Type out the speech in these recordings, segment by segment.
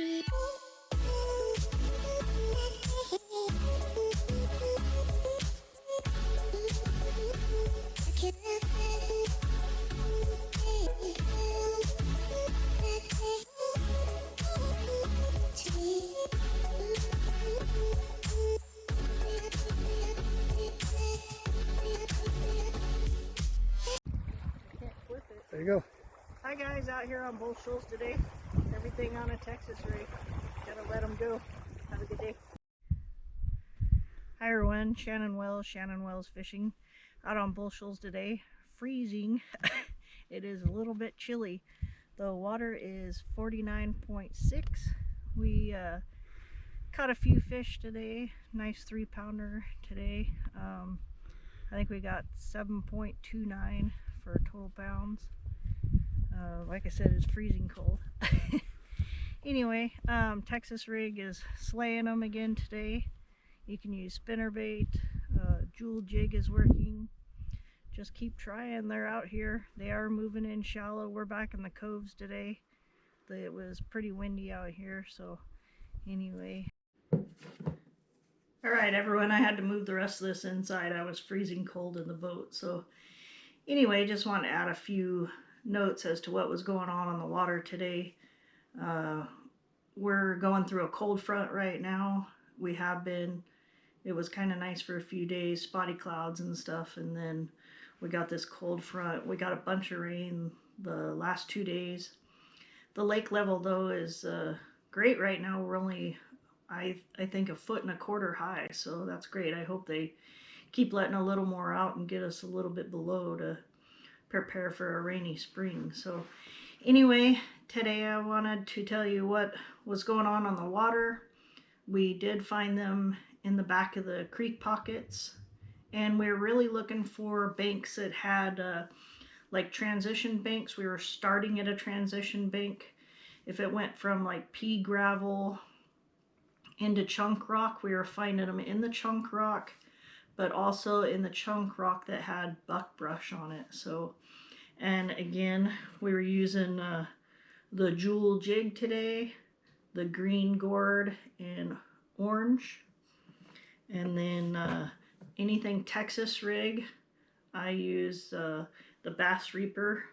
There you go. Hi guys, out here on Bull Shoals today. Everything on a Texas rig. Gotta let them go. Have a good day. Hi everyone, Shannon Wells Fishing. Out on Bull Shoals today. Freezing. It is a little bit chilly. The water is 49.6. We caught a few fish today. Nice 3-pounder today. I think we got 7.29 for total pounds. Like I said, it's freezing cold. Anyway, Texas rig is slaying them again today. You can use spinnerbait. Jewel jig is working. Just keep trying. They're out here. They are moving in shallow. We're back in the coves today. It was pretty windy out here, so anyway. Alright everyone, I had to move the rest of this inside. I was freezing cold in the boat. So anyway, just want to add a few notes as to what was going on the water today. We're going through a cold front right now. We have been. It was kind of nice for a few days, spotty clouds and stuff, and then we got this cold front. We got a bunch of rain the last 2 days. The lake level though is great right now. We're only I think 1.25 foot high, so that's great. I hope they keep letting a little more out and get us a little bit below to prepare for a rainy spring. So anyway, today I wanted to tell you what was going on the water. We did find them in the back of the creek pockets, and we're really looking for banks that had like transition banks. We were starting at a transition bank. If it went from like pea gravel into chunk rock, we were finding them in the chunk rock, but also in the chunk rock that had buckbrush on it. So, and again, we were using the Jewel jig today, the green gourd and orange, and then anything Texas rig, I use the Bass Reaper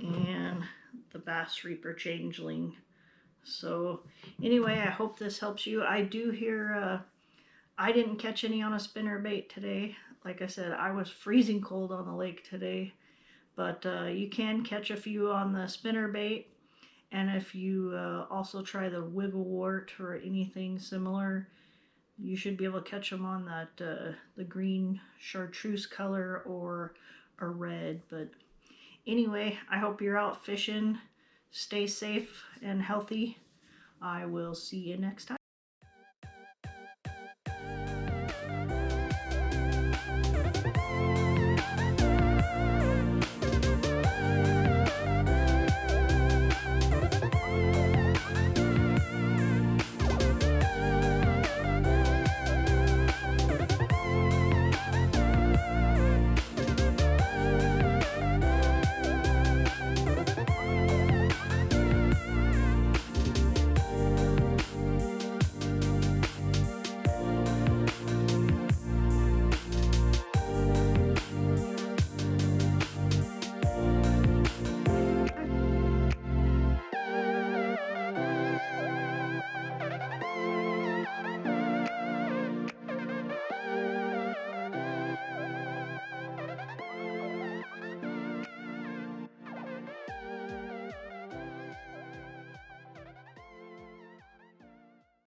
and the Bass Reaper Changeling. So anyway, I hope this helps you. I do hear I didn't catch any on a spinnerbait today. Like I said, I was freezing cold on the lake today, but you can catch a few on the spinnerbait. And if you also try the wigglewort or anything similar, you should be able to catch them on that the green chartreuse color or a red. But anyway, I hope you're out fishing. Stay safe and healthy. I will see you next time.